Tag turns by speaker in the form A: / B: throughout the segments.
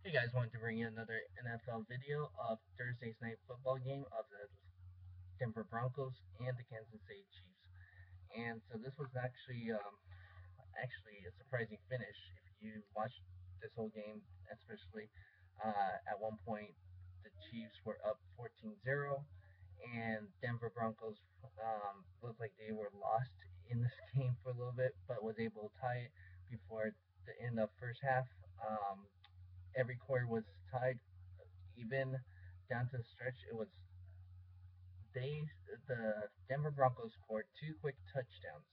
A: Hey guys, wanted to bring you another NFL video of Thursday's night football game of the Denver Broncos and the Kansas City Chiefs. And so this was actually a surprising finish. If you watched this whole game, especially at one point the Chiefs were up 14-0, and Denver Broncos looked like they were lost in this game for a little bit, but was able to tie it before the end of first half. Every quarter was tied even down to the stretch. It was they the Denver Broncos scored two quick touchdowns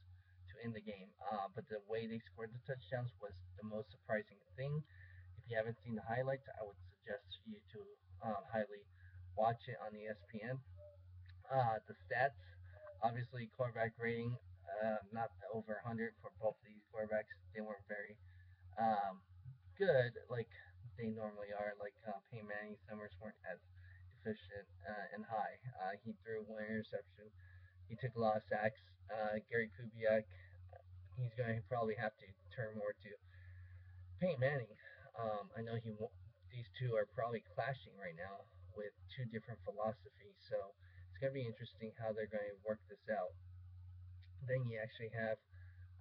A: to end the game. But the way they scored the touchdowns was the most surprising thing. If you haven't seen the highlights, I would suggest you to highly watch it on ESPN. The stats, obviously, quarterback rating, not over 100 for both of these quarterbacks. They weren't very um, good like they normally are. Like Peyton Manning's numbers weren't as efficient and high. He threw one interception. He took a lot of sacks. Gary Kubiak, he's going to probably have to turn more to Peyton Manning. I know these two are probably clashing right now with two different philosophies, so it's going to be interesting how they're going to work this out. Then you actually have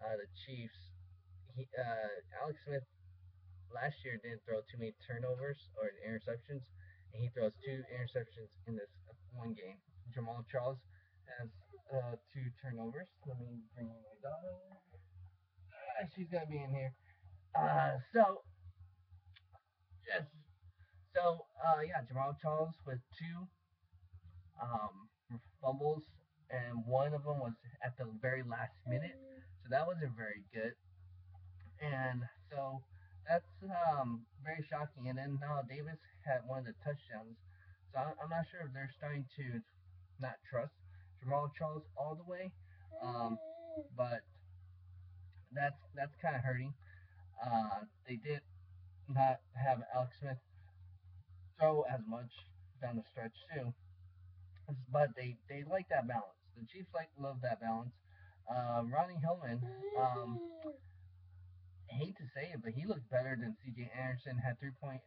A: the Chiefs. Alex Smith last year didn't throw too many turnovers or interceptions, and he throws two interceptions in this one game. Jamaal Charles has two turnovers. Let me bring in my daughter. She's gonna be in here. So yes, yeah, Jamaal Charles with two um, fumbles, and one of them was at the very last minute, so that wasn't very good. And so that's very shocking. And then now Davis had one of the touchdowns. So I'm not sure if they're starting to not trust Jamal Charles all the way, but that's kind of hurting. They did not have Alex Smith throw as much down the stretch too, but they like that balance. The Chiefs love that balance. Ronnie Hillman, I hate to say it, but he looked better than C.J. Anderson. Had 3.8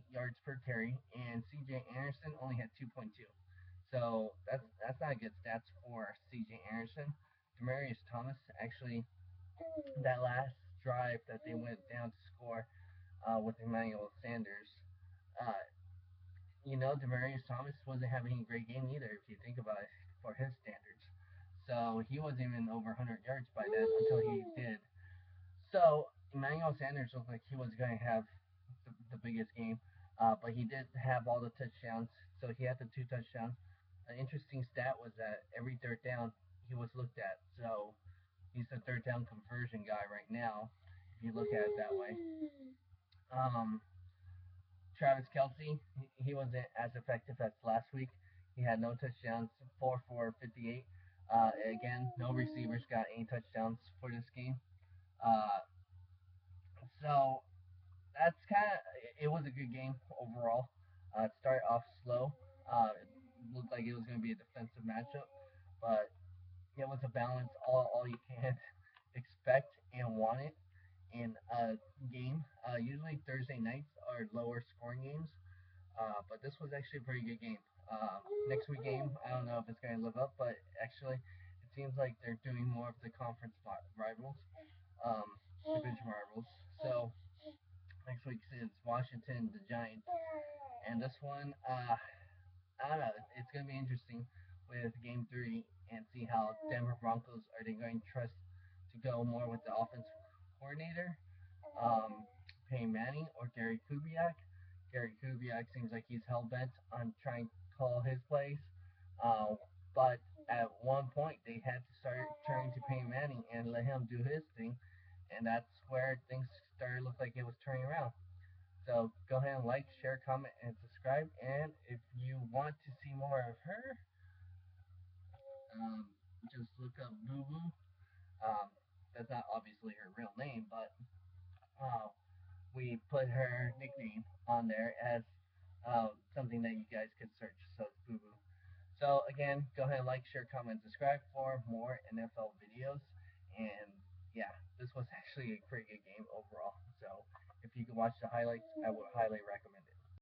A: yards per carry, and C.J. Anderson only had 2.2. So that's not good stats for C.J. Anderson. Demaryius Thomas actually, that last drive that they went down to score with Emmanuel Sanders, uh, Demaryius Thomas wasn't having a great game either, if you think about it, for his standards. So he wasn't even over 100 yards by then until he did. So Emmanuel Sanders looked like he was going to have the biggest game, but he did have all the touchdowns. So he had the two touchdowns. An interesting stat was that every third down he was looked at. So he's the third down conversion guy right now, if you look at it that way. Um, Travis Kelsey, he wasn't as effective as last week. He had no touchdowns, 4 for 58. Again, no receivers got any touchdowns for this game. Uh, so that's kind of it was a good game overall. It started off slow. It looked like it was going to be a defensive matchup, but it was a balance all you can expect and want it in a game. Usually Thursday nights are lower scoring games, but this was actually a pretty good game. Next week game, I don't know if it's going to live up, but actually it seems like they're doing more of the conference rivals, division rivals. So next week is Washington, the Giants, and this one, I don't know. It's going to be interesting with Game 3 and see how Denver Broncos are they going to trust to go more with the offense coordinator, um, Peyton Manning or Gary Kubiak. Gary Kubiak seems like he's hell bent on trying to call his plays, uh, but at one point they had to start turning to Peyton Manning and let him do his thing, and that's where things started to look like it was turning around. So go ahead and like, share, comment, and subscribe. And if you want to see more of her, um, just look up Boo Boo. Um, that's not obviously her real name, but uh, we put her nickname on there as something that you guys could search. So it's Boo Boo. So again, go ahead and like, share, comment, subscribe for more NFL videos. And yeah, this was actually a pretty good game overall. So if if you can watch the highlights, I would highly recommend